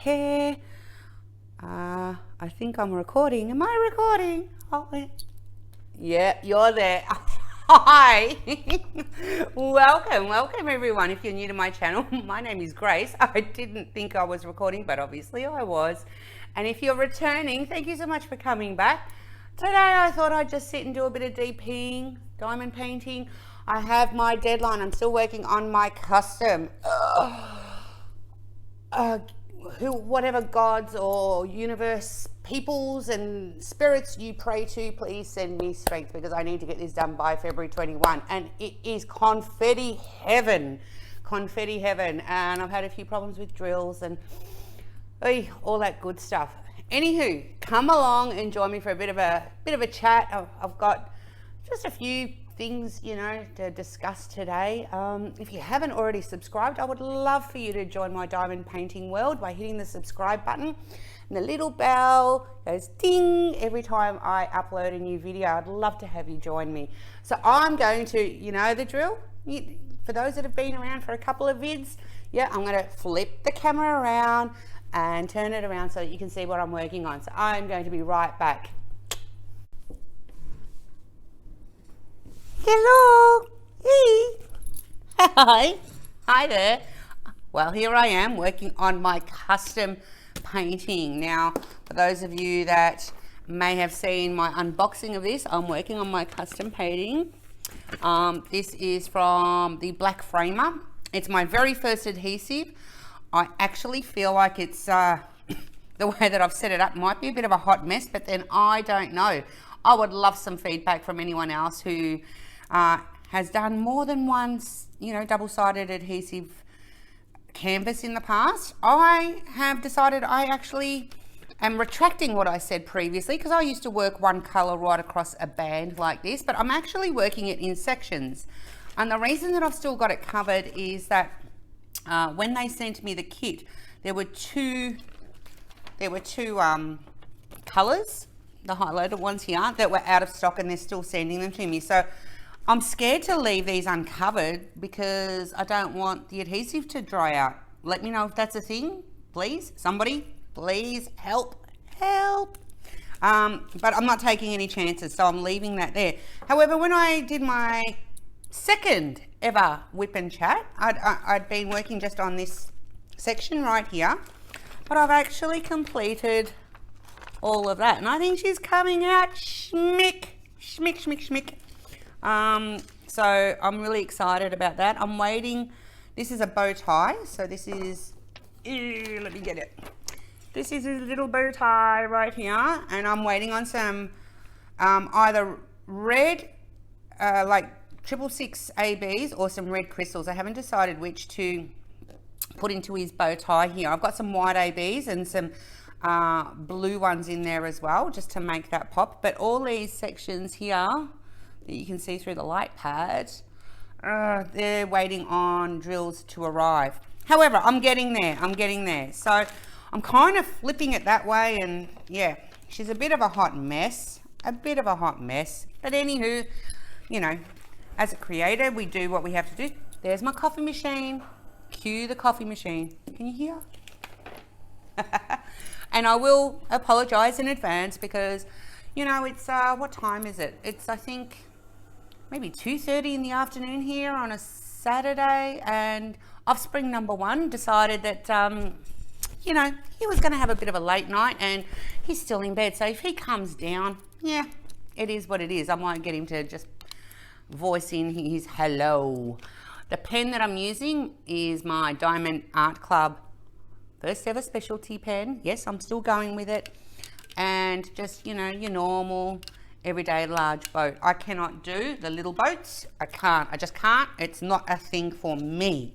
hair. I think I'm recording. Am I recording? Oh, yeah, you're there. Hi. Welcome everyone. If you're new to my channel, my name is Grace. I didn't think I was recording, but obviously I was. And if you're returning, thank you so much for coming back. Today I thought I'd just sit and do a bit of DPing, diamond painting. I have my deadline. I'm still working on my custom. Whatever gods or universe, peoples and spirits you pray to, please send me strength, because I need to get this done by February 21. And it is confetti heaven. Confetti heaven. And I've had a few problems with drills and all that good stuff. Anywho, come along and join me for a bit of a chat. I've got just a few things, you know, to discuss today. If you haven't already subscribed, I would love for you to join my diamond painting world by hitting the subscribe button, and the little bell goes ding every time I upload a new video. I'd love to have you join me. So I'm going to, you know the drill, for those that have been around for a couple of vids, yeah, I'm going to flip the camera around and turn it around so that you can see what I'm working on. So I'm going to be right back. Hello. Hey. Hi there. Well, here I am working on my custom painting. Now, for those of you that may have seen my unboxing of this, I'm working on my custom painting. This is from the Black Framer. It's my very first adhesive. I actually feel like it's the way that I've set it up might be a bit of a hot mess, but then I don't know. I would love some feedback from anyone else who has done more than one, you know, double-sided adhesive canvas in the past. I have decided I actually am retracting what I said previously, because I used to work one color right across a band like this, but I'm actually working it in sections. And the reason that I've still got it covered is that when they sent me the kit, there were two colors, the highlighted ones here, that were out of stock, and they're still sending them to me. So I'm scared to leave these uncovered because I don't want the adhesive to dry out. Let me know if that's a thing, please. Somebody, please help. But I'm not taking any chances, so I'm leaving that there. However, when I did my second ever WIP N CHAT, I'd been working just on this section right here, but I've actually completed all of that, and I think she's coming out schmick. So I'm really excited about that. I'm waiting. This is a bow tie, so this is, let me get it. This is a little bow tie right here, and I'm waiting on some either red, like 666 ABs, or some red crystals. I haven't decided which to put into his bow tie here. I've got some white ABs and some blue ones in there as well, just to make that pop. But all these sections here that you can see through the light pad, they're waiting on drills to arrive. However, I'm getting there. So I'm kind of flipping it that way, and yeah, she's a bit of a hot mess. But anywho, you know, as a creator, we do what we have to do. There's my coffee machine. Cue the coffee machine. Can you hear? And I will apologize in advance because, you know, it's, what time is it? It's, I think, maybe 2:30 in the afternoon here on a Saturday, and offspring number one decided that, you know, he was going to have a bit of a late night, and he's still in bed. So if he comes down, yeah, it is what it is. I might get him to just voice in his hello. The pen that I'm using is my Diamond Art Club first ever specialty pen. Yes, I'm still going with it. And just, you know, your normal everyday large boat. I cannot do the little boats. I just can't. It's not a thing for me.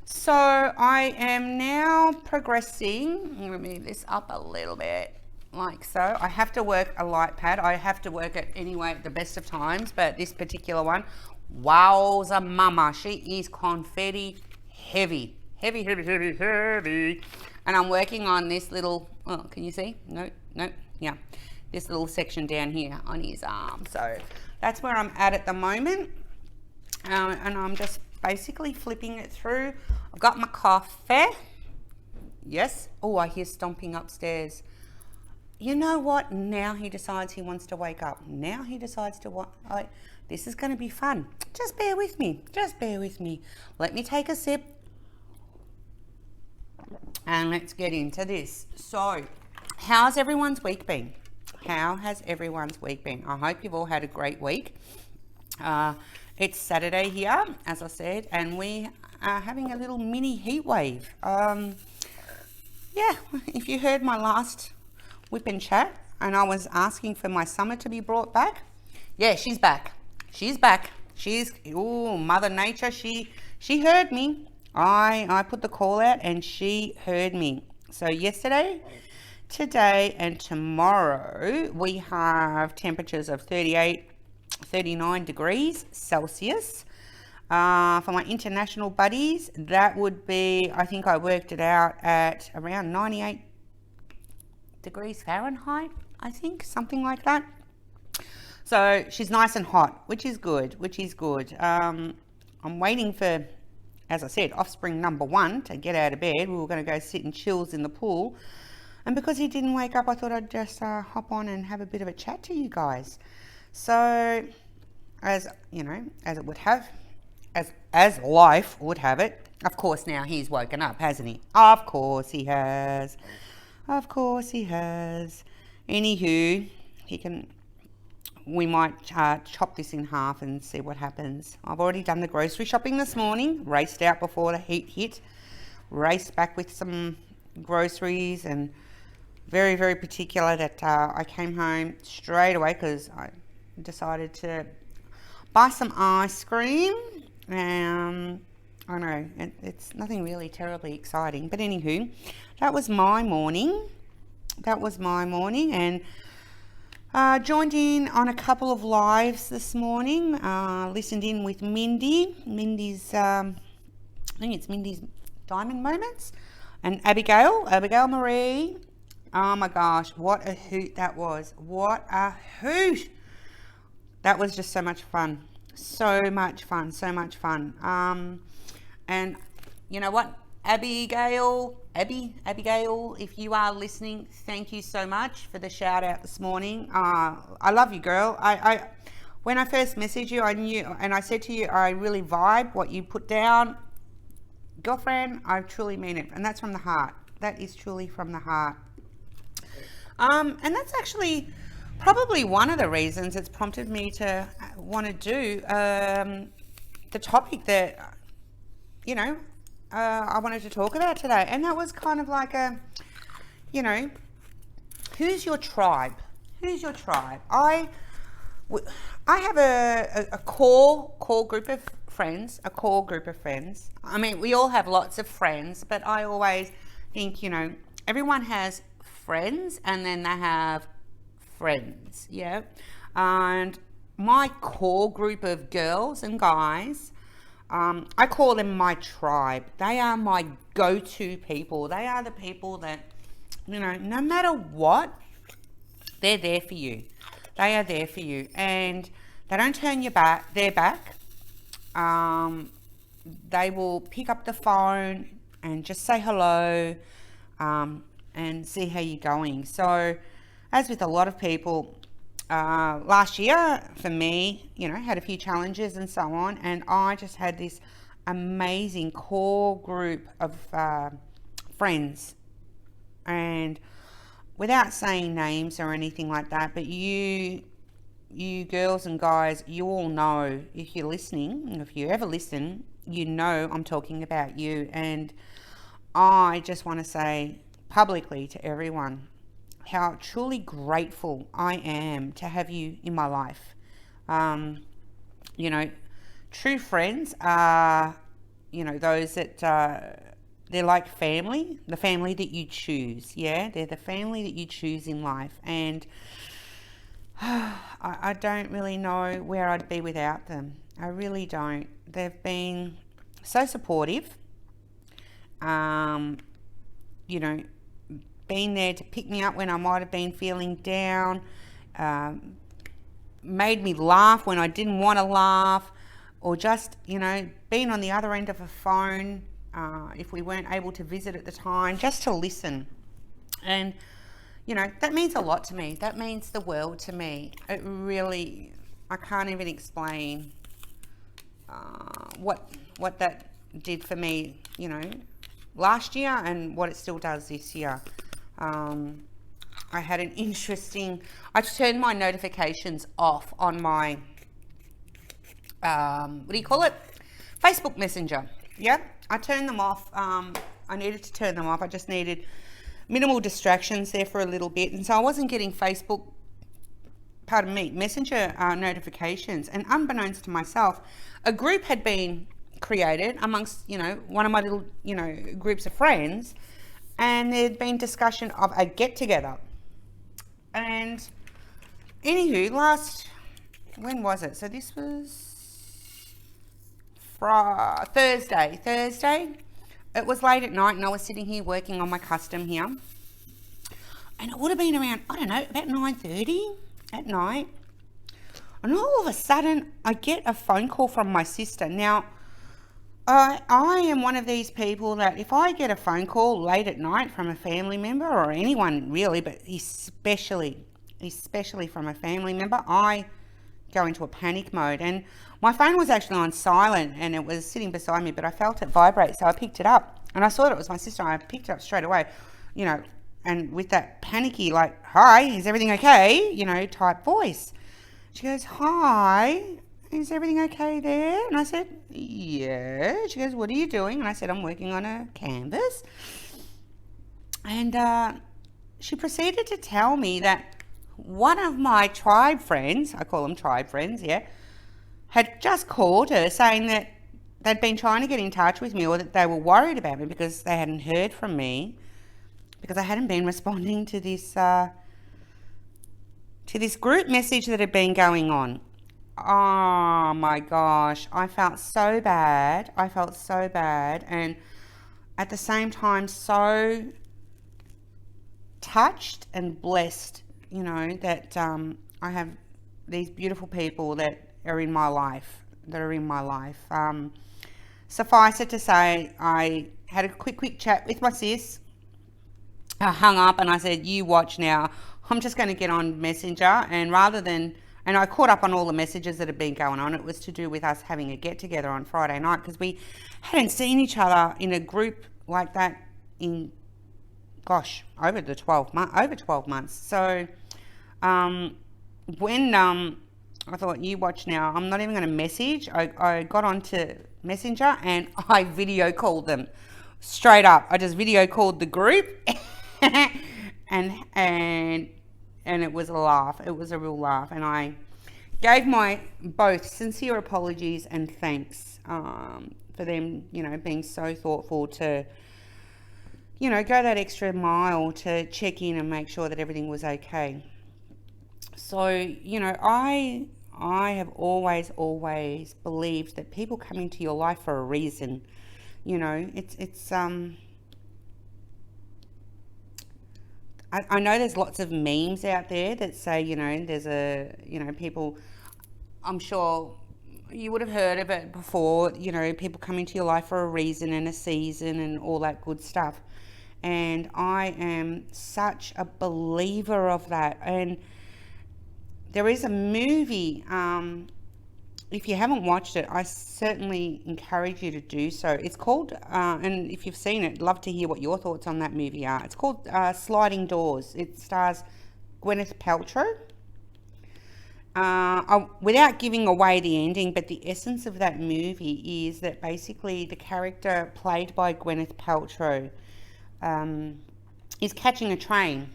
So I am now progressing. Let me move this up a little bit, like so. I have to work a light pad. I have to work it anyway at the best of times, but this particular one, wowza mama, she is confetti heavy. Heavy. And I'm working on this little, oh, can you see? No, yeah. This little section down here on his arm. So that's where I'm at the moment. And I'm just basically flipping it through. I've got my coffee. Yes. Oh, I hear stomping upstairs. You know what? Now he decides he wants to wake up. Now he decides to what? This is going to be fun. Just bear with me. Just bear with me. Let me take a sip. And let's get into this. So, how's everyone's week been? How has everyone's week been? I hope you've all had a great week. It's Saturday here, as I said, and we are having a little mini heat wave. Yeah, if you heard my last WIP N CHAT and I was asking for my summer to be brought back, yeah, she's back. She's back. Oh, Mother Nature, she heard me. I put the call out and she heard me. So yesterday, today and tomorrow we have temperatures of 38, 39 degrees Celsius. For my international buddies, that would be, I think I worked it out at around 98 degrees Fahrenheit, I think, something like that. So she's nice and hot, which is good, I'm waiting for, as I said, offspring number 1 to get out of bed. We were going to go sit in chills in the pool. And because he didn't wake up, I thought I'd just hop on and have a bit of a chat to you guys. So, as you know, as it would have, as life would have it, of course now he's woken up, hasn't he? Of course he has. Of course he has. Anywho, we might chop this in half and see what happens. I've already done the grocery shopping this morning, raced out before the heat hit, raced back with some groceries, and very, very particular that I came home straight away because I decided to buy some ice cream. I know it's nothing really terribly exciting, but anywho, that was my morning. And joined in on a couple of lives this morning. Listened in with Mindy's I think it's Mindy's Diamond Moments, and Abigail Marie. Oh my gosh, what a hoot that was. What a hoot. That was just so much fun. So much fun. And you know what, Abigail, if you are listening, thank you so much for the shout out this morning. I love you, girl. I when I first messaged you, I knew, and I said to you, I really vibe what you put down. Girlfriend, I truly mean it, and that's from the heart. That is truly from the heart. And that's actually probably one of the reasons it's prompted me to want to do the topic that, you know, I wanted to talk about today. And that was kind of like a, you know, who's your tribe? Who's your tribe? I have a core group of friends, I mean, we all have lots of friends, but I always think, you know, everyone has friends and then they have friends, yeah. And my core group of girls and guys, I call them my tribe. They are my go-to people. They are the people that, you know, no matter what, they're there for you. They are there for you, and they don't turn their back. They will pick up the phone and just say hello, and see how you're going. So, as with a lot of people, last year for me, you know, had a few challenges and so on, and I just had this amazing core group of friends, and without saying names or anything like that, but you girls and guys, you all know, if you're listening, and if you ever listen, you know I'm talking about you. And I just want to say publicly to everyone how truly grateful I am to have you in my life. You know, true friends are, you know, those that they're like family, the family that you choose. Yeah, they're the family that you choose in life. And I don't really know where I'd be without them. I really don't. They've been so supportive. You know, been there to pick me up when I might have been feeling down, made me laugh when I didn't want to laugh, or just, you know, been on the other end of a phone if we weren't able to visit at the time, just to listen. And, you know, that means a lot to me. That means the world to me. It really, I can't even explain what that did for me, you know, last year and what it still does this year. I had an interesting, I turned my notifications off on my, what do you call it? Facebook Messenger. Yeah, I turned them off. I needed to turn them off. I just needed minimal distractions there for a little bit. And so I wasn't getting Facebook, pardon me, Messenger notifications. And unbeknownst to myself, a group had been created amongst, you know, one of my little, you know, groups of friends. And there'd been discussion of a get-together. And anywho, when was it? So this was Thursday. It was late at night and I was sitting here working on my custom here. And it would have been around, I don't know, about 9:30 at night. And all of a sudden, I get a phone call from my sister. Now, I am one of these people that if I get a phone call late at night from a family member or anyone really, but especially from a family member, I go into a panic mode. And my phone was actually on silent and it was sitting beside me, but I felt it vibrate. So I picked it up and I saw that it was my sister. I picked it up straight away, you know, and with that panicky, like, hi, is everything okay? You know, type voice. She goes, hi, is everything okay there? And I said, yeah. She goes, what are you doing? And I said, I'm working on a canvas. And she proceeded to tell me that one of my tribe friends, I call them tribe friends, yeah, had just called her saying that they'd been trying to get in touch with me, or that they were worried about me because they hadn't heard from me, because I hadn't been responding to this group message that had been going on. Oh my gosh, I felt so bad. And at the same time so touched and blessed, you know, that I have these beautiful people that are in my life, suffice it to say, I had a quick chat with my sis. I hung up and I said, you watch now. I'm just going to get on Messenger, and and I caught up on all the messages that had been going on. It was to do with us having a get together on Friday night, because we hadn't seen each other in a group like that in, gosh, over 12 months. So when I thought, you watch now, I'm not even going to message. I got onto Messenger and I video called them straight up. I just video called the group and it was a laugh. It was a real laugh. And I gave my both sincere apologies and thanks for them, you know, being so thoughtful to, you know, go that extra mile to check in and make sure that everything was okay. So, you know, I have always believed that people come into your life for a reason. You know, it's I know there's lots of memes out there that say, you know, people, I'm sure you would have heard of it before, you know, people come into your life for a reason and a season and all that good stuff. And I am such a believer of that. And there is a movie, if you haven't watched it, I certainly encourage you to do so. It's called, and if you've seen it, I'd love to hear what your thoughts on that movie are. It's called Sliding Doors. It stars Gwyneth Paltrow. Without giving away the ending, but the essence of that movie is that basically the character played by Gwyneth Paltrow is catching a train.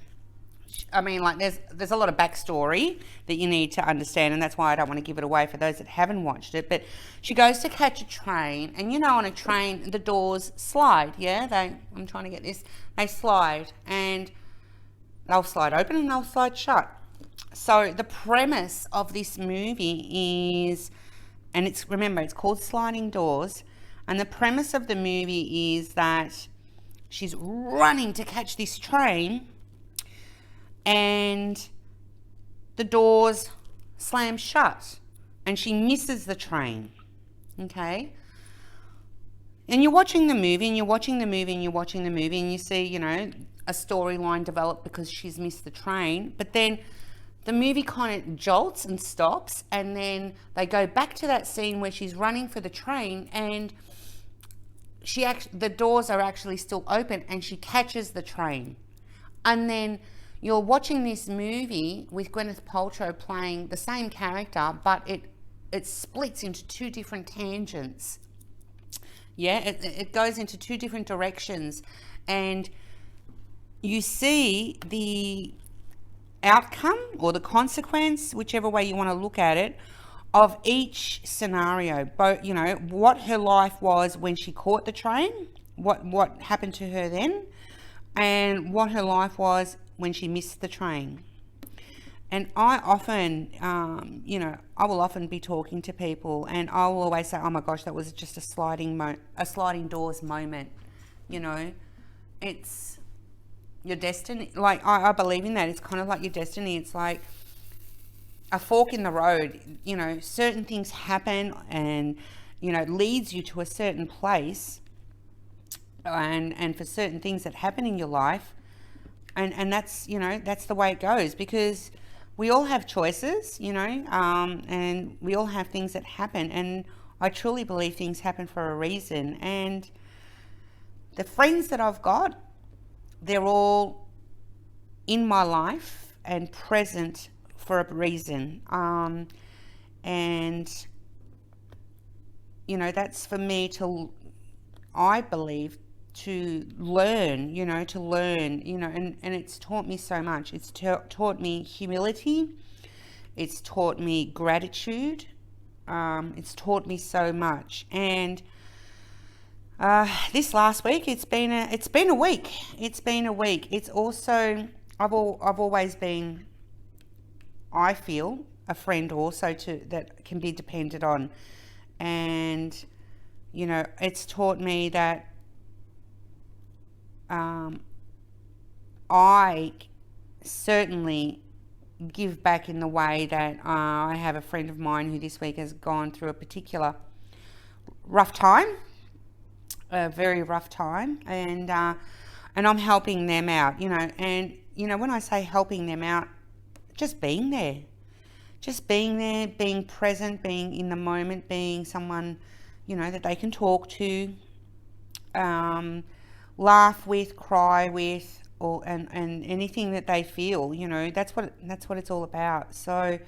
I mean, like, there's a lot of backstory that you need to understand, and that's why I don't want to give it away for those that haven't watched it. But she goes to catch a train, and you know, on a train, the doors slide, yeah? I'm trying to get this. They slide, and they'll slide open and they'll slide shut. So the premise of this movie is, and remember, it's called Sliding Doors, and the premise of the movie is that she's running to catch this train, and the doors slam shut and she misses the train. Okay. and you're watching the movie and you're watching the movie and you're watching the movie and you see, you know, a storyline develop because she's missed the train, but then the movie kind of jolts and stops, and then they go back to that scene where she's running for the train, and the doors are actually still open, and she catches the train. And then you're watching this movie with Gwyneth Paltrow playing the same character, but it splits into two different tangents. Yeah, it goes into two different directions, and you see the outcome or the consequence, whichever way you want to look at it, of each scenario. Both, you know, what her life was when she caught the train, what happened to her then, and what her life was when she missed the train. And I often, you know, I will often be talking to people, and I will always say, "Oh my gosh, that was just a sliding doors moment." You know, it's your destiny. Like I believe in that. It's kind of like your destiny. It's like a fork in the road. You know, certain things happen, and you know, leads you to a certain place, and for certain things that happen in your life, and that's, you know, that's the way it goes, because we all have choices, you know, and we all have things that happen, and I truly believe things happen for a reason. And the friends that I've got, they're all in my life and present for a reason. And, you know, that's for me to, I believe, to learn, you know, and it's taught me so much. It's taught me humility. It's taught me gratitude. It's taught me so much. And this last week, it's been a week. It's been a week. It's also, I've always been, I feel, a friend also that can be depended on. And, you know, it's taught me that I certainly give back in the way that I have a friend of mine who this week has gone through a particular rough time, a very rough time, and I'm helping them out, you know. And, you know, when I say helping them out, just being there, being present, being in the moment, being someone, you know, that they can talk to, laugh with, cry with, or and anything that they feel, you know, that's what it's all about. So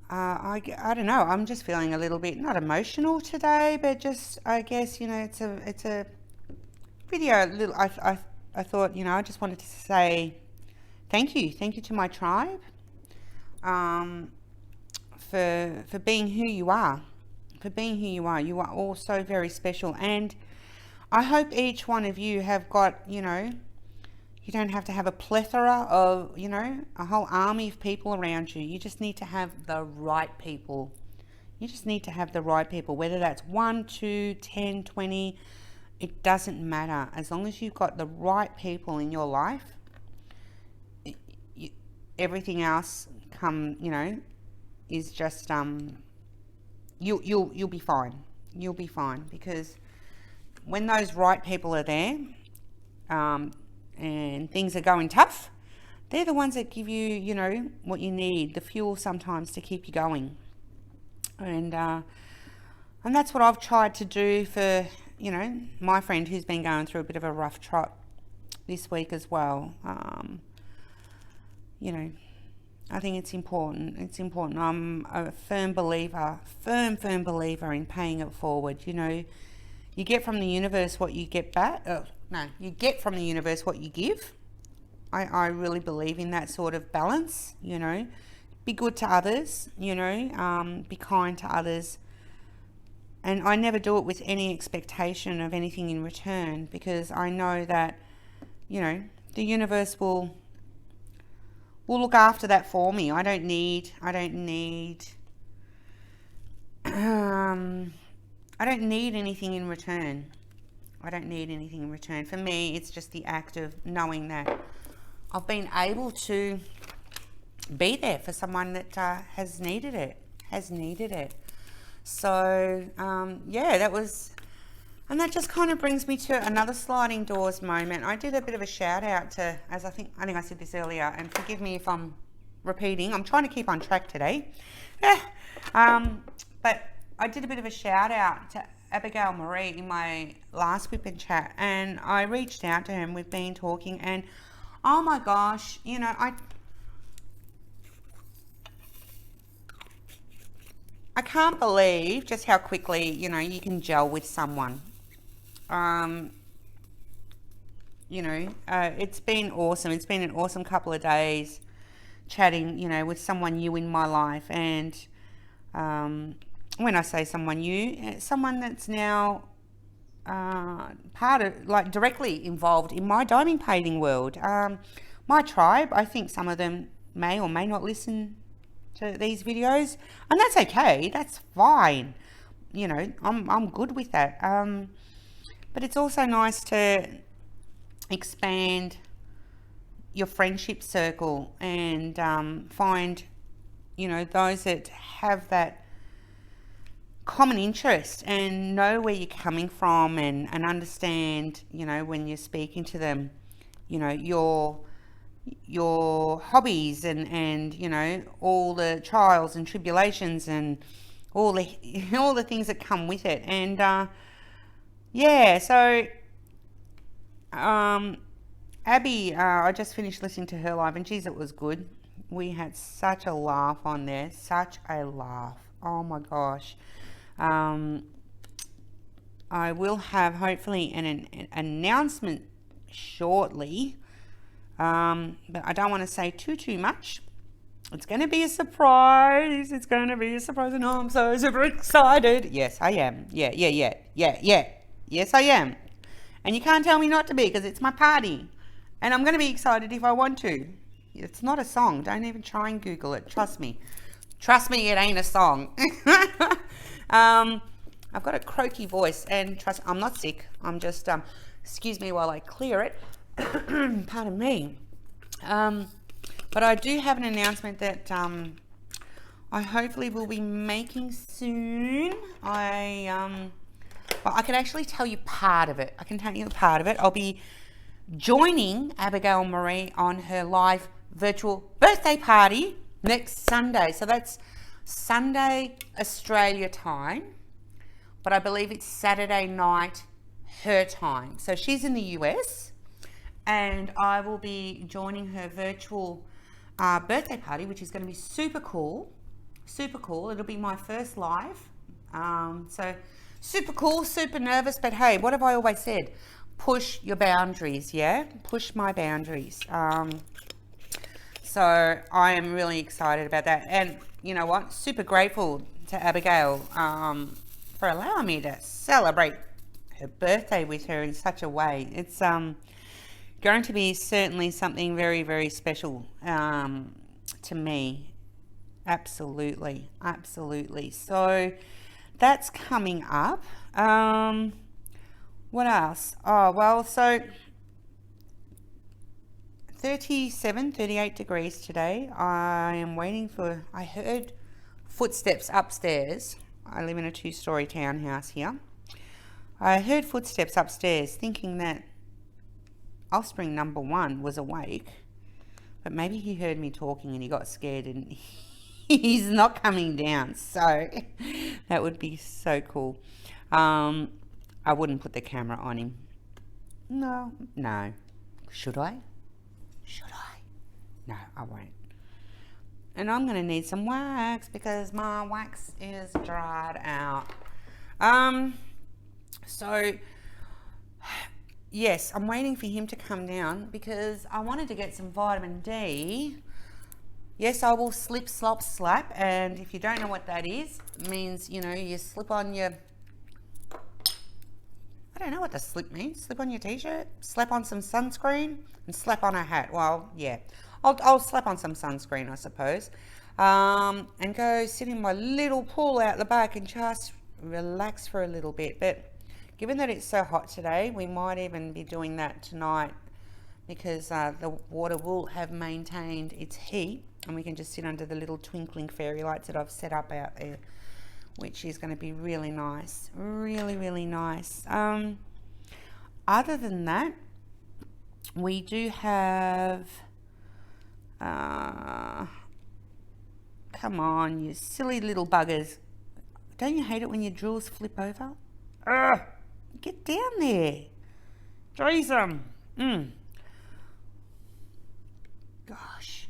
I don't know, I'm just feeling a little bit, not emotional today, but just, I guess, you know, it's a video. I thought, you know, I just wanted to say thank you to my tribe, for being who you are, You are all so very special, and I hope each one of you have got, you know, you don't have to have a plethora of, you know, a whole army of people around you. You just need to have the right people. Whether that's 1, 2, 10, 20, it doesn't matter. As long as you've got the right people in your life, everything else you know, is just, you'll be fine. You'll be fine, because when those right people are there, and things are going tough, they're the ones that give you, you know, what you need, the fuel sometimes to keep you going. And that's what I've tried to do for, you know, my friend who's been going through a bit of a rough trot this week as well. You know, I think it's important. I'm a firm believer in paying it forward. You know, you get from the universe what you get back. You get from the universe what you give. I really believe in that sort of balance, you know. Be good to others, you know, be kind to others. And I never do it with any expectation of anything in return, because I know that, you know, the universe will look after that for me. I don't need anything in return. For me, it's just the act of knowing that I've been able to be there for someone that has needed it. So, yeah, that was And that just kind of brings me to another sliding doors moment. I did a bit of a shout out to, as I think I said this earlier, and forgive me if I'm repeating. I'm trying to keep on track today. But I did a bit of a shout out to Abigail Marie in my last WIP N CHAT, and I reached out to her and we've been talking, and oh my gosh, you know, I can't believe just how quickly, you know, you can gel with someone. You know, it's been awesome. It's been an awesome couple of days chatting, you know, with someone new in my life. And when I say someone new, someone that's now part of, like, directly involved in my diamond painting world. My tribe, I think some of them may or may not listen to these videos, and that's okay. That's fine. You know, I'm good with that. But it's also nice to expand your friendship circle and find, you know, those that have that common interest and know where you're coming from, and understand, you know, when you're speaking to them, you know, your hobbies and you know, all the trials and tribulations and all the things that come with it. And yeah, so Abby, I just finished listening to her live, and geez, it was good. We had such a laugh on there, such a laugh. Oh my gosh. I will have hopefully an announcement shortly, but I don't want to say too much. It's going to be a surprise. It's going to be a surprise, and I'm so super excited. Yes, I am. Yeah. Yes, I am. And you can't tell me not to be, because it's my party. And I'm going to be excited if I want to. It's not a song. Don't even try and Google it. Trust me. Trust me, it ain't a song. I've got a croaky voice, and trust, I'm not sick. I'm just, excuse me while I clear it. Pardon me. But I do have an announcement that I hopefully will be making soon. Well, I can actually tell you part of it. I can tell you part of it. I'll be joining Abigail Marie on her live virtual birthday party next Sunday. So that's Sunday Australia time, but I believe it's Saturday night her time. So she's in the US, and I will be joining her virtual birthday party, which is going to be super cool. Super cool. It'll be my first live. So super cool, super nervous, but hey, what have I always said? Push your boundaries, yeah? Push my boundaries. So I am really excited about that. And you know what? Super grateful to Abigail for allowing me to celebrate her birthday with her in such a way. It's going to be certainly something very, very special to me. Absolutely. Absolutely. So that's coming up. What else? Oh, well, so 38 degrees today. I am waiting for, I heard footsteps upstairs. I live in a 2-story townhouse here. I heard footsteps upstairs, thinking that offspring number 1 was awake, but maybe he heard me talking and he got scared and he's not coming down. So that would be so cool. I wouldn't put the camera on him. No. Should I? No, I won't. And I'm going to need some wax because my wax is dried out. So, yes, I'm waiting for him to come down because I wanted to get some vitamin D. Yes, I will slip, slop, slap. And if you don't know what that is, it means, you know, you slip on your... I don't know what the slip means. Slip on your t-shirt, slap on some sunscreen, and slap on a hat. Well, yeah, I'll slap on some sunscreen, I suppose, and go sit in my little pool out the back and just relax for a little bit. But given that it's so hot today, we might even be doing that tonight because the water will have maintained its heat, and we can just sit under the little twinkling fairy lights that I've set up out there. which is going to be really nice. Really nice. Other than that, we do have... come on, you silly little buggers. Don't you hate it when your drills flip over? Ugh, get down there. Jason. Gosh.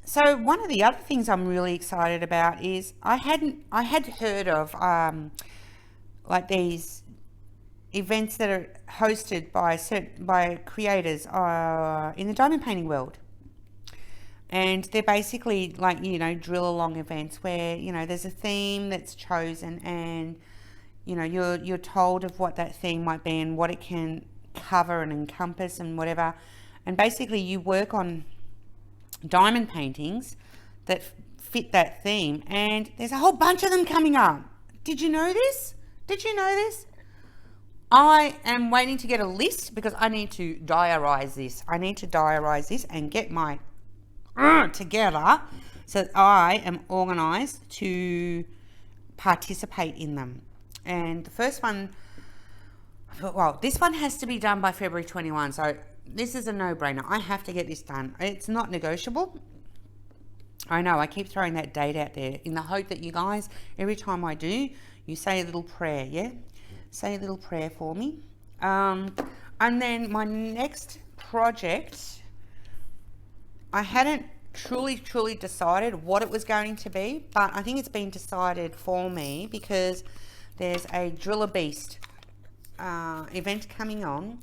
So one of the other things I'm really excited about is I had heard of like these events that are hosted by creators in the diamond painting world. And they're basically like, you know, drill along events where, you know, there's a theme that's chosen and, you know, you're told of what that theme might be and what it can cover and encompass and whatever. And basically you work on diamond paintings that fit that theme, and there's a whole bunch of them coming up. Did you know this? I am waiting to get a list because I need to diarize this. And get my together so that I am organized to participate in them. And the first one, well, this one has to be done by February 21, so this is a no-brainer. I have to get this done. It's not negotiable. I know, I keep throwing that date out there in the hope that you guys, every time I do, you say a little prayer, yeah? Say a little prayer for me. And then my next project, I hadn't truly decided what it was going to be, but I think it's been decided for me because there's a Driller Beast event coming on,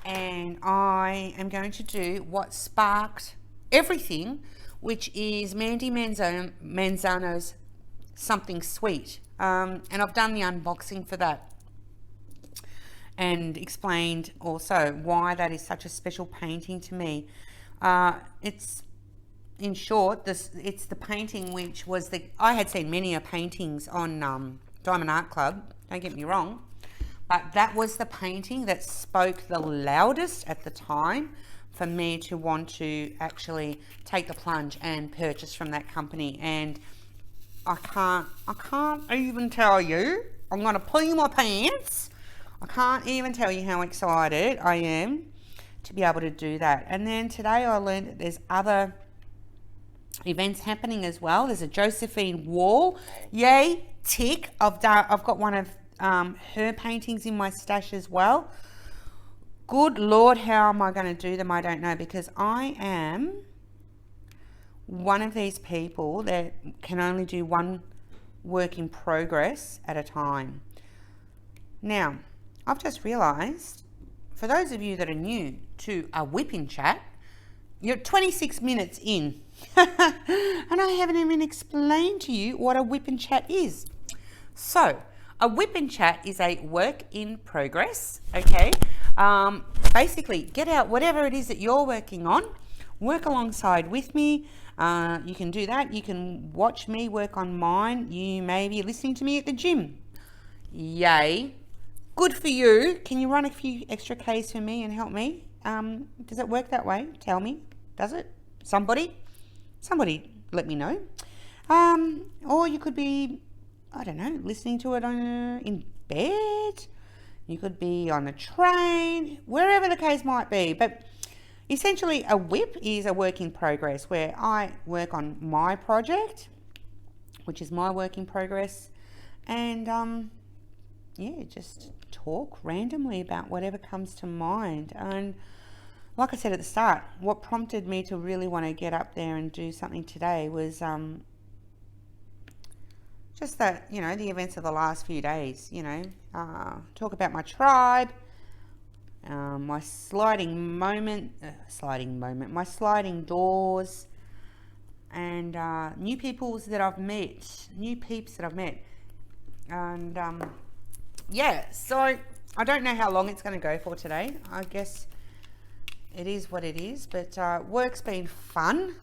and I am going to do what sparked everything, which is Mandy Manzano's Something Sweet. And I've done the unboxing for that and explained also why that is such a special painting to me. It's, in short, it's the painting which was I had seen many paintings on Diamond Art Club, don't get me wrong, but that was the painting that spoke the loudest at the time for me to want to actually take the plunge and purchase from that company. And I can't even tell you, I'm going to pull my pants, I can't even tell you how excited I am to be able to do that. And then today I learned that there's other events happening as well. There's a Josephine Wall, yay, tick. I've got one of her paintings in my stash as well. Good Lord, how am I going to do them? I don't know, because I am one of these people that can only do one work in progress at a time. Now, I've just realized, for those of you that are new to a WIP N CHAT, you're 26 minutes in and I haven't even explained to you what a WIP N CHAT is. So a WIP N CHAT is a work in progress, okay? Basically, get out whatever it is that you're working on, work alongside with me. You can do that. You can watch me work on mine. You may be listening to me at the gym. Yay. Good for you. Can you run a few extra Ks for me and help me? Does it work that way? Tell me. Does it? Somebody let me know. Or you could be, I don't know, listening to it in bed. You could be on a train, wherever the case might be. But essentially, a WIP is a work in progress where I work on my project, which is my work in progress, and yeah, just talk randomly about whatever comes to mind. And like I said at the start, what prompted me to really want to get up there and do something today was just that, you know, the events of the last few days, you know, talk about my tribe, my my sliding doors, and new peeps that I've met. And yeah, so I don't know how long it's going to go for today. I guess it is what it is, but work's been fun.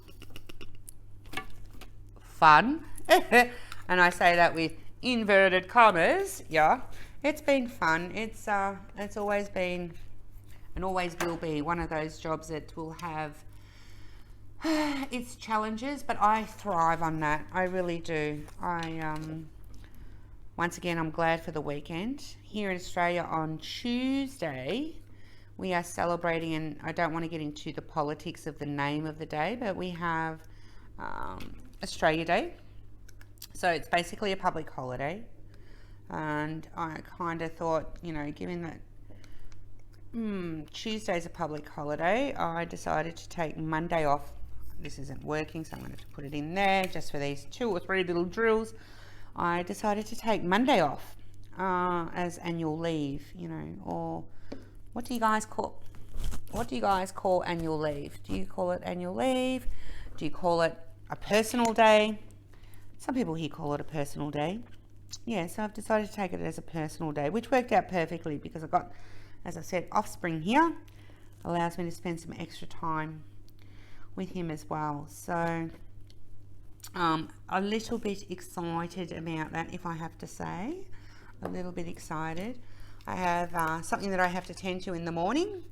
And I say that with inverted commas. Yeah, it's been fun. It's always been and always will be one of those jobs that will have it's challenges, but I thrive on that. I really do. Once again, I'm glad for the weekend. Here in Australia on Tuesday, we are celebrating, and I don't want to get into the politics of the name of the day, but we have Australia Day. So it's basically a public holiday. And I kind of thought, you know, given that Tuesday's a public holiday, I decided to take Monday off. This isn't working, so I'm going to have to put it in there just for these 2 or 3 little drills. I decided to take Monday off as annual leave, you know, or what do you guys call annual leave? Do you call it annual leave? Do you call it a personal day? Some people here call it a personal day. Yeah, so I've decided to take it as a personal day, which worked out perfectly because I've got, as I said, offspring here. Allows me to spend some extra time with him as well. So a little bit excited about that, if I have to say. A little bit excited. I have something that I have to tend to in the morning,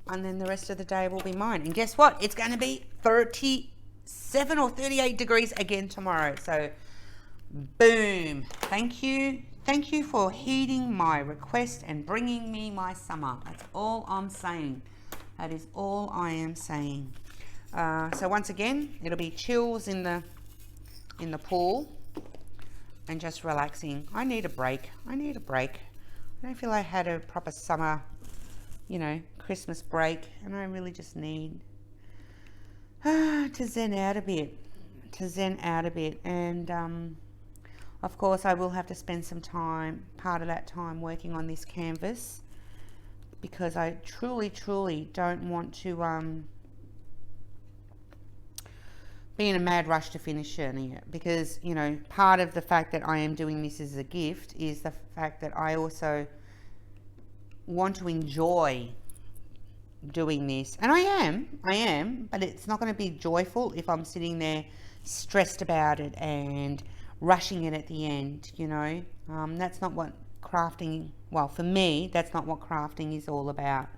and then the rest of the day will be mine. And guess what? It's going to be 37 or 38 degrees again tomorrow. So boom. Thank you for heeding my request and bringing me my summer. That's all I'm saying. That is all I am saying. So once again, it'll be chills in the pool and just relaxing. I need a break. I don't feel I had a proper summer, you know, Christmas break, and I really just need to zen out a bit. And of course, I will have to spend some time, part of that time, working on this canvas, because I truly don't want to be in a mad rush to finish it, because, you know, part of the fact that I am doing this as a gift is the fact that I also want to enjoy doing this. And I am, but it's not going to be joyful if I'm sitting there stressed about it and rushing it at the end, you know. That's not what crafting, well, for me, that's not what crafting is all about.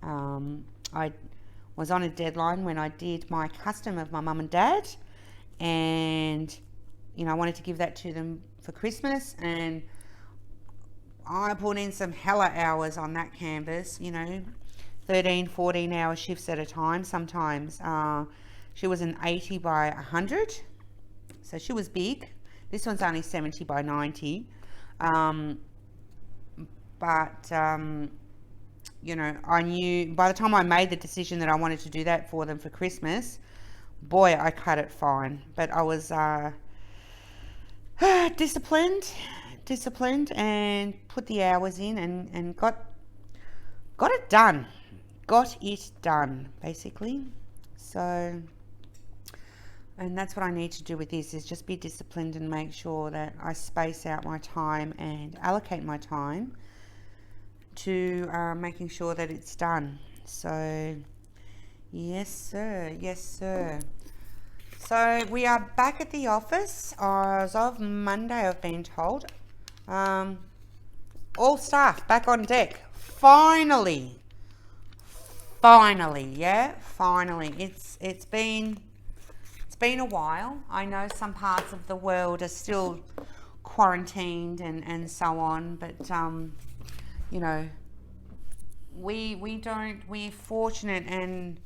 I was on a deadline when I did my custom of my mum and dad, and, you know, I wanted to give that to them for Christmas, and I put in some hella hours on that canvas, you know, 13, 14 hour shifts at a time. Sometimes she was an 80 by 100, so she was big. This one's only 70 by 90, you know, I knew by the time I made the decision that I wanted to do that for them for Christmas, boy, I cut it fine. But I was disciplined and put the hours in and got it done. Got it done, basically. So, and that's what I need to do with this, is just be disciplined and make sure that I space out my time and allocate my time to making sure that it's done. So yes sir. So we are back at the office as of Monday, I've been told. All staff back on deck. Finally. It's been a while. I know some parts of the world are still quarantined and so on, but you know, we're fortunate, and,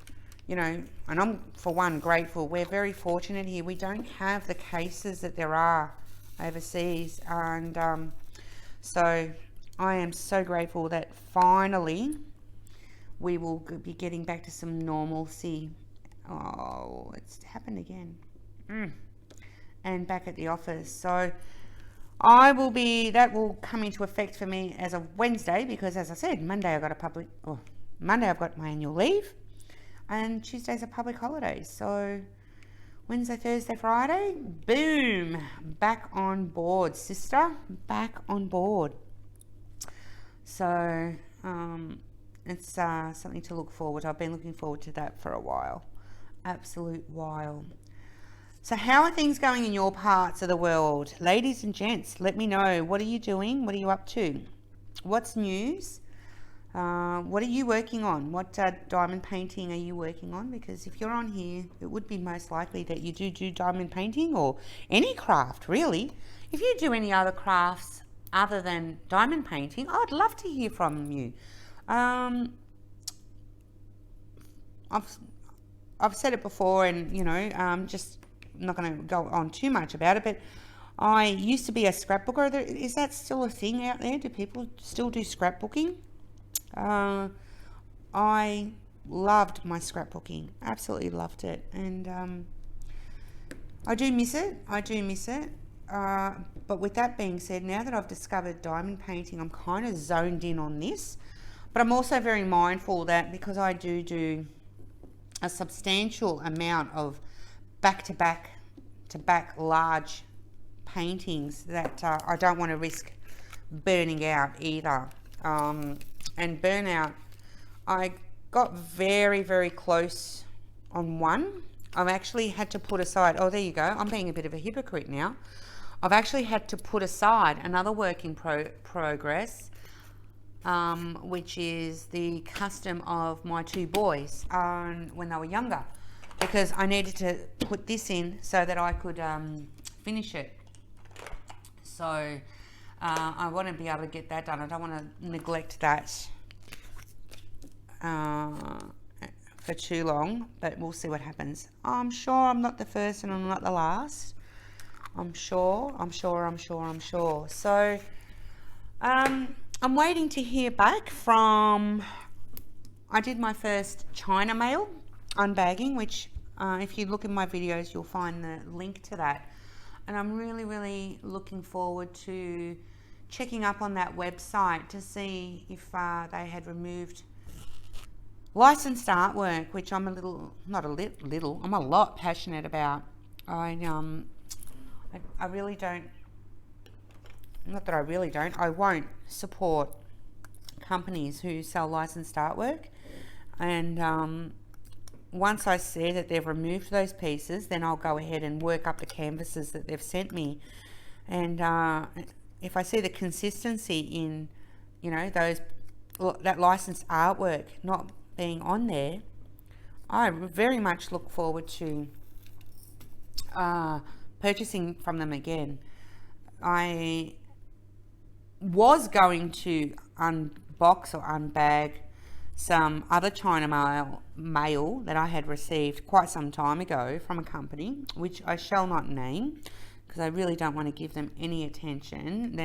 you know, and I'm for one grateful, we're very fortunate here. We don't have the cases that there are overseas, and so I am so grateful that finally we will be getting back to some normalcy. Oh, it's happened again. And back at the office. So that will come into effect for me as of Wednesday, because, as I said, Monday I've got my annual leave, and Tuesday's a public holiday. So Wednesday, Thursday, Friday, boom, back on board, sister, back on board. So it's something to look forward to. I've been looking forward to that for a while, absolute while. So how are things going in your parts of the world? Ladies and gents, let me know. What are you doing? What are you up to? What's news? What are you working on? What diamond painting are you working on? Because if you're on here, it would be most likely that you do diamond painting, or any craft, really. If you do any other crafts other than diamond painting, I'd love to hear from you. I've said it before, and you know, just not going to go on too much about it, but I used to be a scrapbooker. Is that still a thing out there? Do people still do scrapbooking? I loved my scrapbooking, absolutely loved it, and I do miss it. But with that being said, now that I've discovered diamond painting, I'm kind of zoned in on this. But I'm also very mindful that because I do a substantial amount of back-to-back large paintings, that I don't want to risk burning out either. And burnout, I got very, very close on one. I've actually had to put aside, oh, there you go, I'm being a bit of a hypocrite now. I've actually had to put aside another work in progress, which is the custom of my two boys when they were younger, because I needed to put this in so that I could finish it. So I want to be able to get that done. I don't want to neglect that for too long, but we'll see what happens. I'm sure I'm not the first and I'm not the last. I'm sure. So I'm waiting to hear back from, I did my first China mail unbagging, which if you look in my videos, you'll find the link to that. And I'm really, really looking forward to checking up on that website to see if they had removed licensed artwork, which I'm I'm a lot passionate about. I really don't, not that I really don't, I won't support companies who sell licensed artwork. And once I see that they've removed those pieces, then I'll go ahead and work up the canvases that they've sent me. And if I see the consistency in, you know, that licensed artwork not being on there, I very much look forward to purchasing from them again. I was going to unbox or unbag some other China mail that I had received quite some time ago from a company, which I shall not name because I really don't want to give them any attention.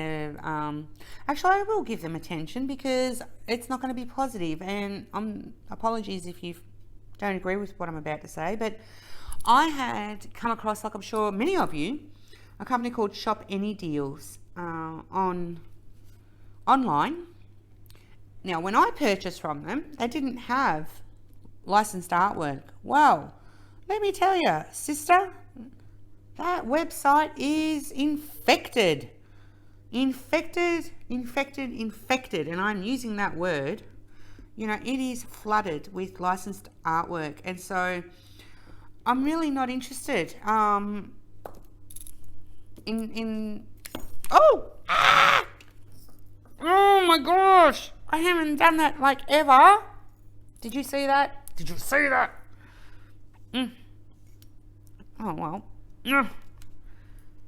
Actually, I will give them attention because it's not going to be positive, and apologies if you don't agree with what I'm about to say, but I had come across, like I'm sure many of you, a company called Shop Any Deals online. Now, when I purchased from them, they didn't have licensed artwork. Well, let me tell you, sister, that website is infected. Infected, and I'm using that word. You know, it is flooded with licensed artwork, and so I'm really not interested oh my gosh, I haven't done that like ever. Did you see that? Oh well,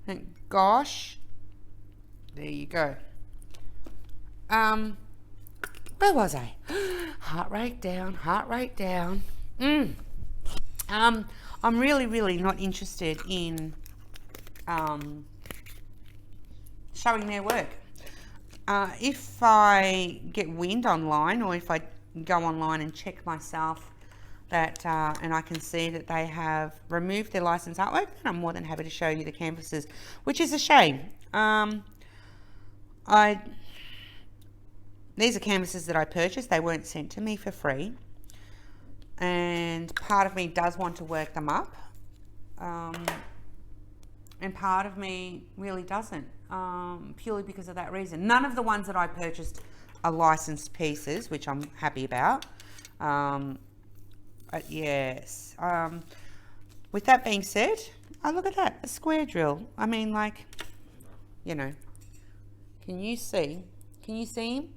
thank gosh. There you go. Where was I? Heart rate down. I'm really not interested in showing their work. If I get wind online, or if I go online and check myself that and I can see that they have removed their licensed artwork, then I'm more than happy to show you the canvases, which is a shame. These are canvases that I purchased. They weren't sent to me for free, and part of me does want to work them up, and part of me really doesn't, purely because of that reason. None of the ones that I purchased are licensed pieces, which I'm happy about. But yes, with that being said, oh, look at that, a square drill. I mean, like, you know, can you see him?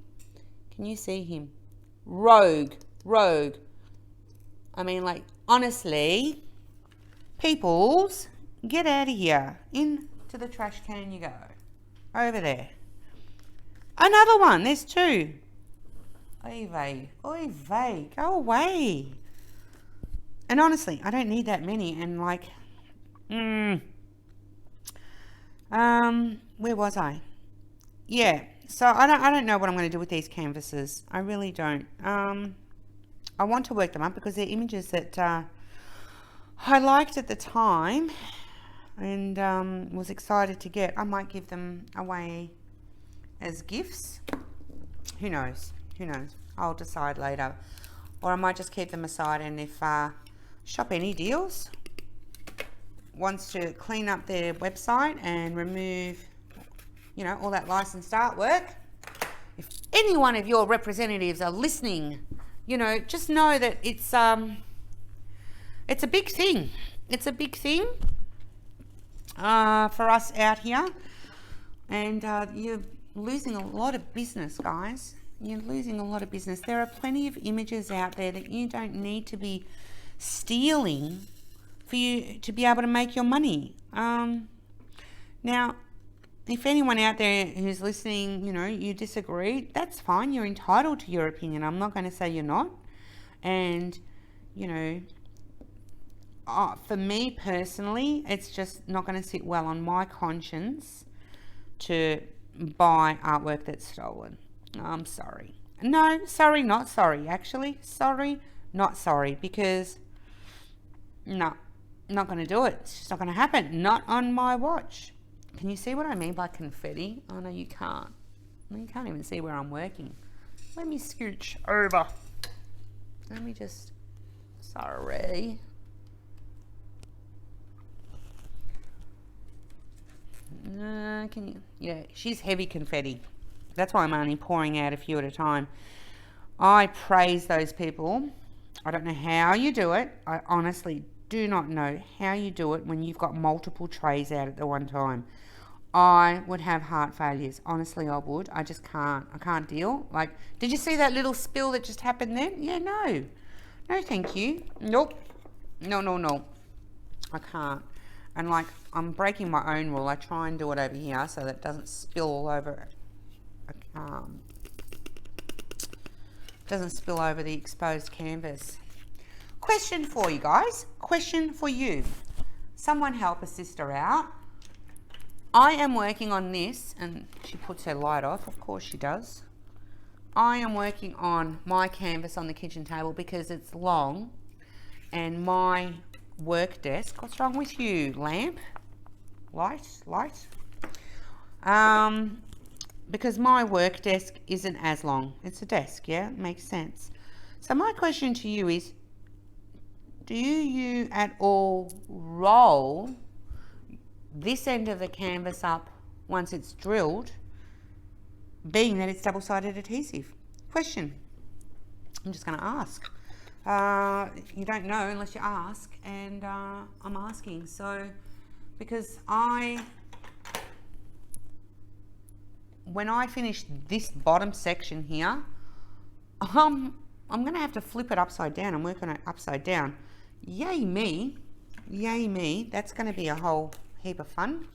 Can you see him? rogue. I mean, like, honestly, peoples, get out of here. Into the trash can you go. Over there. Another one. There's two. Oy vey. Go away. And honestly, I don't need that many. And like, where was I? Yeah. So I don't know what I'm going to do with these canvases. I really don't. I want to work them up because they're images that I liked at the time and was excited to get. I might give them away as gifts. Who knows? I'll decide later. Or I might just keep them aside, and if Shop Any Deals wants to clean up their website and remove, you know, all that licensed artwork, if any one of your representatives are listening, you know, just know that it's a big thing. It's a big thing for us out here, and you're losing a lot of business, guys. You're losing a lot of business. There are plenty of images out there that you don't need to be stealing for you to be able to make your money. Now, if anyone out there who's listening, you know, you disagree, that's fine. You're entitled to your opinion. I'm not going to say you're not. And, you know, for me personally, it's just not going to sit well on my conscience to buy artwork that's stolen. I'm sorry. No, sorry, not sorry. Actually, sorry, not sorry. Because, no, not going to do it. It's just not going to happen. Not on my watch. Can you see what I mean by confetti? Oh, no, you can't. You can't even see where I'm working. Let me scooch over. Let me just... Sorry. Can you... Yeah, she's heavy confetti. That's why I'm only pouring out a few at a time. I praise those people. I don't know how you do it. I honestly do not know how you do it when you've got multiple trays out at the one time. I would have heart failures. Honestly, I would. I just can't. I can't deal. Like, did you see that little spill that just happened then? Yeah, no. No, thank you. Nope. No. I can't. And like, I'm breaking my own rule. I try and do it over here so that it doesn't spill all over. Doesn't spill over the exposed canvas. Question for you guys. Question for you. Someone help a sister out. I am working on this, and she puts her light off. Of course she does. I am working on my canvas on the kitchen table because it's long, and my work desk. What's wrong with you, lamp? Light? Because my work desk isn't as long. It's a desk, yeah? It makes sense. So my question to you is, do you at all roll this end of the canvas up once it's drilled, being that it's double-sided adhesive? Question. I'm just going to ask. You don't know unless you ask, and I'm asking. So, because when I finish this bottom section here, I'm going to have to flip it upside down. I'm working it upside down. Yay me. That's going to be a whole heap of fun.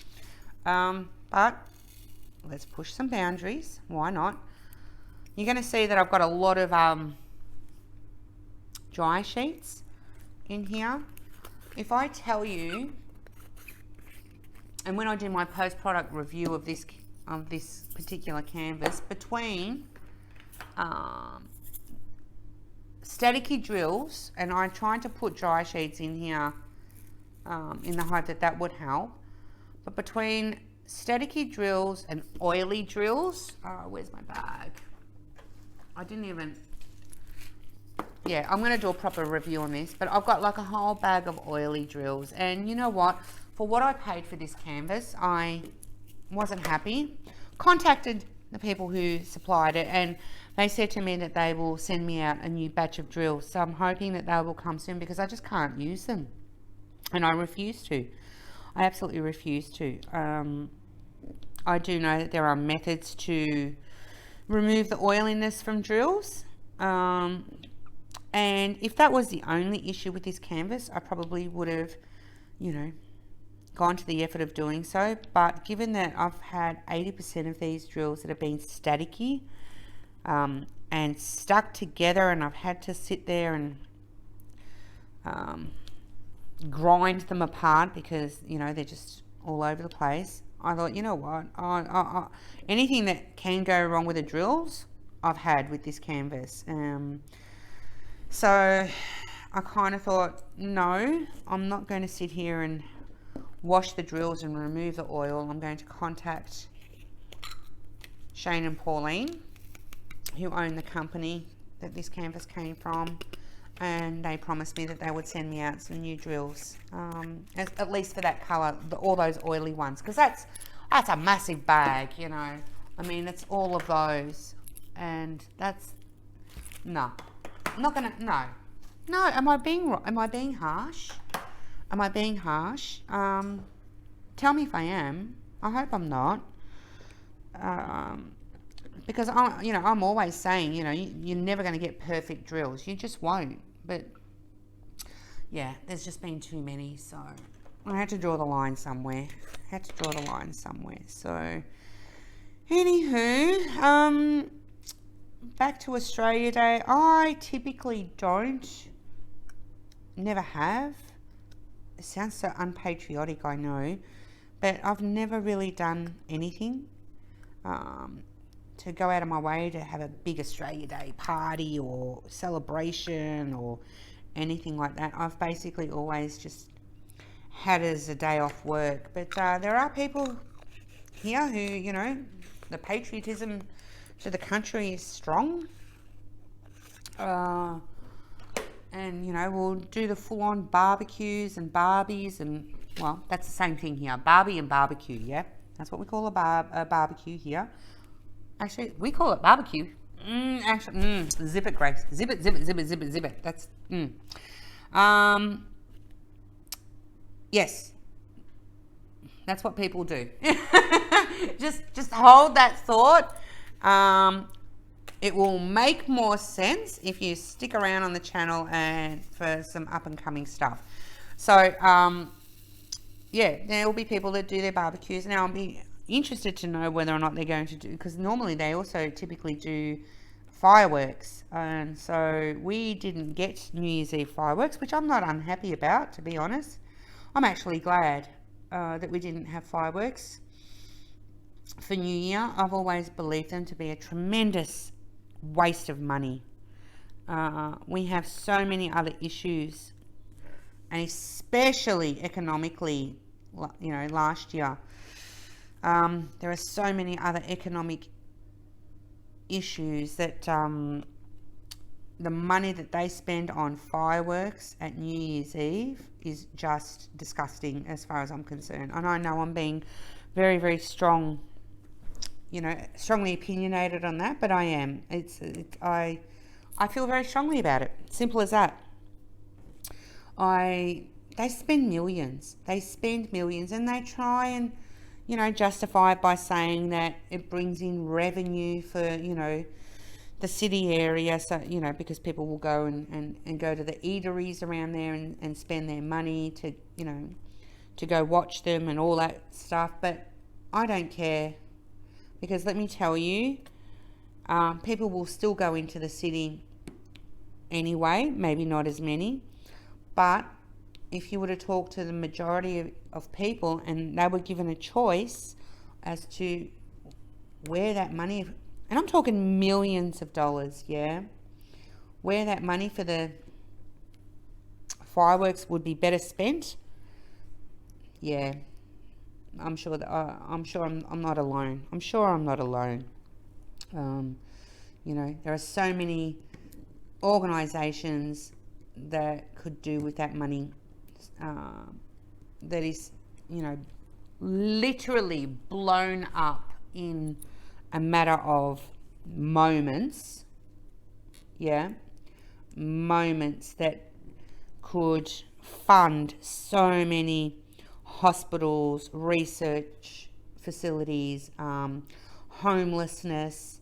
But let's push some boundaries. Why not? You're going to see that I've got a lot of dry sheets in here. If I tell you, and when I do my post-product review of this particular canvas, between staticky drills, and I tried to put dry sheets in here in the hope that would help, but between staticky drills and oily drills, where's my bag? I didn't even, yeah, I'm going to do a proper review on this, but I've got like a whole bag of oily drills, and you know what, for what I paid for this canvas, I wasn't happy. Contacted the people who supplied it, and they said to me that they will send me out a new batch of drills, so I'm hoping that they will come soon because I just can't use them, and I refuse to. I absolutely refuse to. I do know that there are methods to remove the oiliness from drills, And if that was the only issue with this canvas, I probably would have, you know, gone to the effort of doing so. But given that I've had 80% of these drills that have been staticky and stuck together, and I've had to sit there and grind them apart because, you know, they're just all over the place, I thought, you know what, anything that can go wrong with the drills, I've had with this canvas. So I kind of thought, no, I'm not going to sit here and wash the drills and remove the oil. I'm going to contact Shane and Pauline, who own the company that this canvas came from, and they promised me that they would send me out some new drills, at least for that colour, all those oily ones, because that's a massive bag, you know. I mean, it's all of those, and that's, no, I'm not gonna, no. Am I being harsh? Am I being harsh? Tell me if I am. I hope I'm not. Because I'm always saying, you know, you're never going to get perfect drills. You just won't. But yeah, there's just been too many, so I had to draw the line somewhere. So anywho, back to Australia Day. I typically never have. It sounds so unpatriotic, I know, but I've never really done anything to go out of my way to have a big Australia Day party or celebration or anything like that. I've basically always just had it as a day off work. But there are people here who, you know, the patriotism to the country is strong. And, you know, we'll do the full-on barbecues and barbies and, well, that's the same thing here. Barbie and barbecue, yeah? That's what we call a barbecue here. Actually, we call it barbecue. Zip it, Grace. Zip it. That's, yes. That's what people do. just hold that thought. It will make more sense if you stick around on the channel and for some up and coming stuff. So, yeah, there will be people that do their barbecues. Now, I'll be interested to know whether or not they're going to do, because normally they also typically do fireworks. And so we didn't get New Year's Eve fireworks, which I'm not unhappy about, to be honest. I'm actually glad that we didn't have fireworks for New Year. I've always believed them to be a tremendous waste of money. We have so many other issues, and especially economically, you know, last year, there are so many other economic issues that the money that they spend on fireworks at New Year's Eve is just disgusting as far as I'm concerned. And I know I'm being very, very strong, you know, strongly opinionated on that, but I am. I feel very strongly about it. Simple as that. They spend millions. And they try and, you know, justify it by saying that it brings in revenue for, you know, the city area. So, you know, because people will go and go to the eateries around there and spend their money to, you know, to go watch them and all that stuff. But I don't care, because let me tell you, people will still go into the city anyway, maybe not as many, but if you were to talk to the majority of people and they were given a choice as to where that money, and I'm talking millions of dollars, yeah, where that money for the fireworks would be better spent, yeah, I'm sure that I'm not alone. I'm sure I'm not alone. You know, there are so many organisations that could do with that money. That is, you know, literally blown up in a matter of moments. Yeah, moments that could fund so many hospitals, research facilities, homelessness,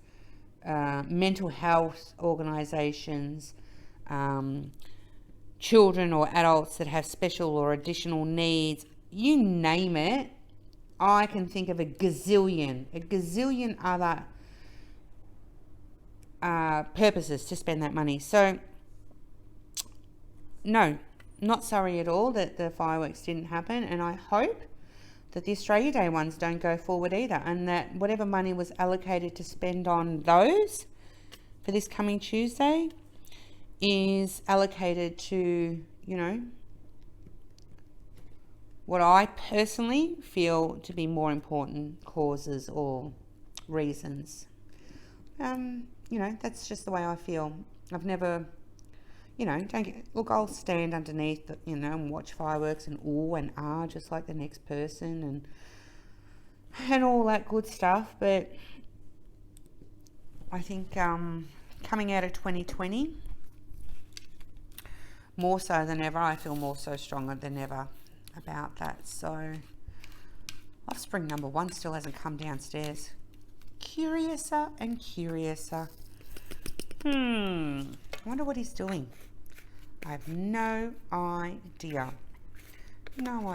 mental health organisations, children or adults that have special or additional needs, you name it. I can think of a gazillion other purposes to spend that money. So no, not sorry at all that the fireworks didn't happen, and I hope that the Australia Day ones don't go forward either, and that whatever money was allocated to spend on those for this coming Tuesday is allocated to, you know, what I personally feel to be more important causes or reasons. You know, that's just the way I feel. I've never, you know, look, I'll stand underneath, you know, and watch fireworks and ooh and ah, just like the next person, and all that good stuff. But I think coming out of 2020, more so than ever, I feel more so stronger than ever about that. So offspring number 1 still hasn't come downstairs. Curiouser and curiouser. I wonder what he's doing. I have no idea. No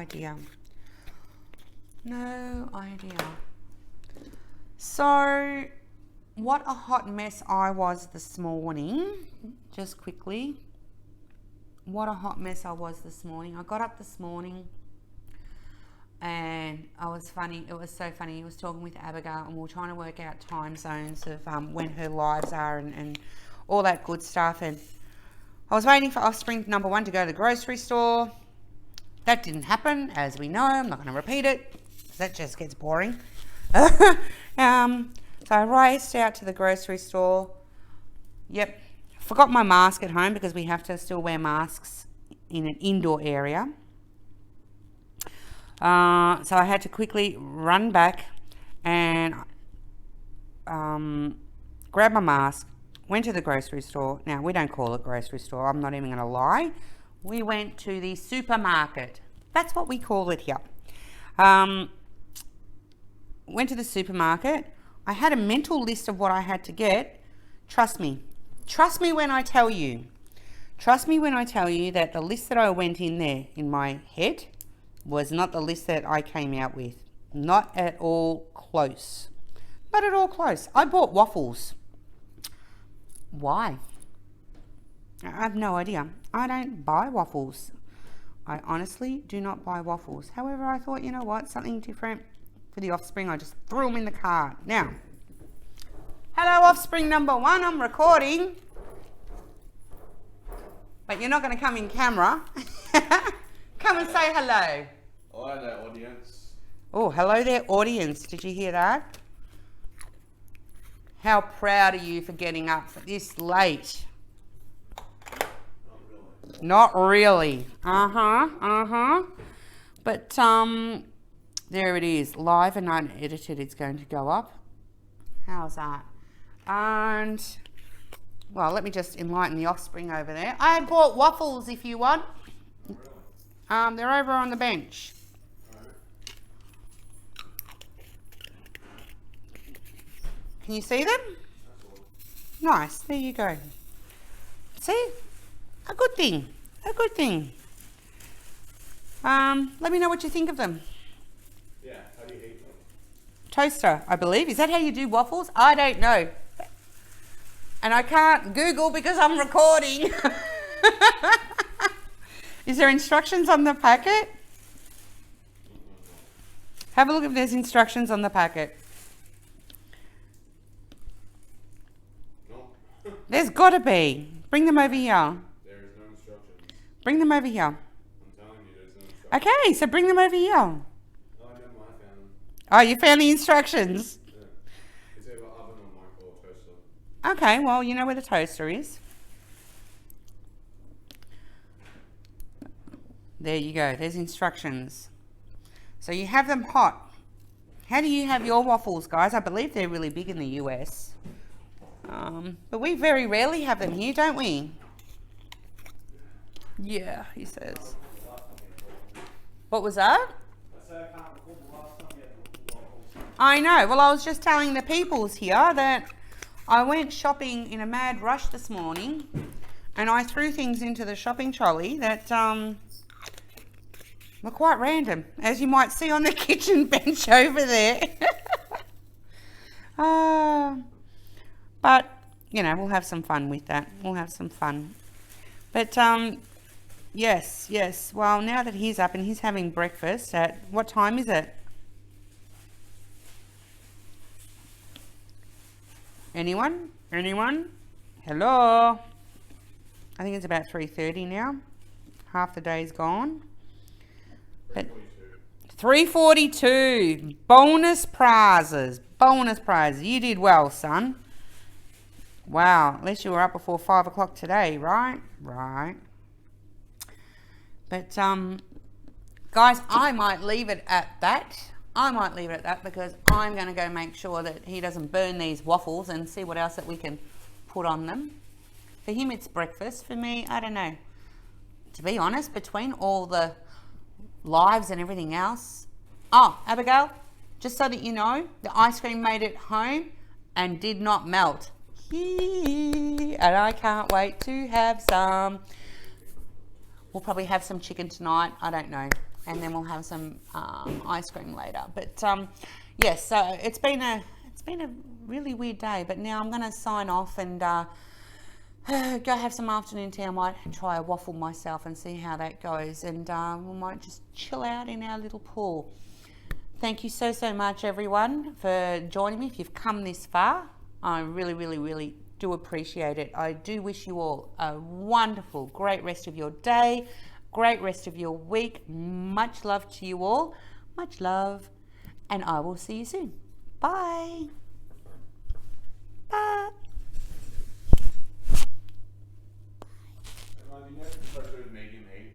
idea. So what a hot mess I was this morning. Just quickly, what a hot mess I was this morning. I got up this morning and it was so funny. I was talking with Abigail and we were trying to work out time zones of when her lives are and all that good stuff. And I was waiting for offspring number 1 to go to the grocery store. That didn't happen, as we know. I'm not going to repeat it, because that just gets boring. So I raced out to the grocery store. Yep, forgot my mask at home because we have to still wear masks in an indoor area. So I had to quickly run back and grab my mask, went to the grocery store. Now, we don't call it grocery store. I'm not even going to lie. We went to the supermarket. That's what we call it here. Went to the supermarket. I had a mental list of what I had to get. Trust me. Trust me when I tell you. Trust me when I tell you that the list that I went in there in my head was not the list that I came out with. Not at all close. Not at all close. I bought waffles. Why? I have no idea. I don't buy waffles. I honestly do not buy waffles. However, I thought, you know what, something different for the offspring. I just threw them in the cart. Now, hello offspring number 1, I'm recording. But you're not going to come in camera. Come and say hello. Hello there, audience. Oh, hello there, audience. Did you hear that? How proud are you for getting up this late? Not really. But there it is, live and unedited. It's going to go up. How's that? And well, let me just enlighten the offspring over there. I bought waffles if you want. They're over on the bench. Can you see them? Nice. There you go. See? A good thing. A good thing. Let me know what you think of them. Yeah, how do you eat them? Toaster, I believe. Is that how you do waffles? I don't know. And I can't Google because I'm recording. Is there instructions on the packet? Have a look if there's instructions on the packet. No. There's got to be. Bring them over here. There is no instructions. Bring them over here. I'm telling you, there's no instructions. Okay, so bring them over here. Oh, I know, I found them. Oh, you found the instructions? Yeah. It's either oven or micro or toaster. Okay, well, you know where the toaster is. There you go. There's instructions. So you have them hot. How do you have your waffles, guys? I believe they're really big in the US. But we very rarely have them here, don't we? Yeah, he says. What was that? I know. Well, I was just telling the peoples here that I went shopping in a mad rush this morning, and I threw things into the shopping trolley that were quite random, as you might see on the kitchen bench over there. But, you know, we'll have some fun with that. We'll have some fun. But, yes. Well, now that he's up and he's having breakfast at, what time is it? Anyone? Hello? I think it's about 3:30 now. Half the day's gone. But 3:42. Bonus prizes. You did well, son. Wow. At least you were up before 5 o'clock today, right? Right. But, guys, I might leave it at that. Because I'm going to go make sure that he doesn't burn these waffles and see what else that we can put on them. For him, it's breakfast. For me, I don't know. To be honest, between all the lives and everything else. Oh, Abigail, just so that you know, the ice cream made it home and did not melt. And I can't wait to have some. We'll probably have some chicken tonight. I don't know. And then we'll have some ice cream later. But yes, so it's been a really weird day. But now I'm going to sign off and go have some afternoon tea. I might try a waffle myself and see how that goes. And we might just chill out in our little pool. Thank you so much, everyone, for joining me. If you've come this far, I really do appreciate it. I do wish you all a wonderful, great rest of your day. Great rest of your week. Much love to you all. Much love. And I will see you soon. Bye.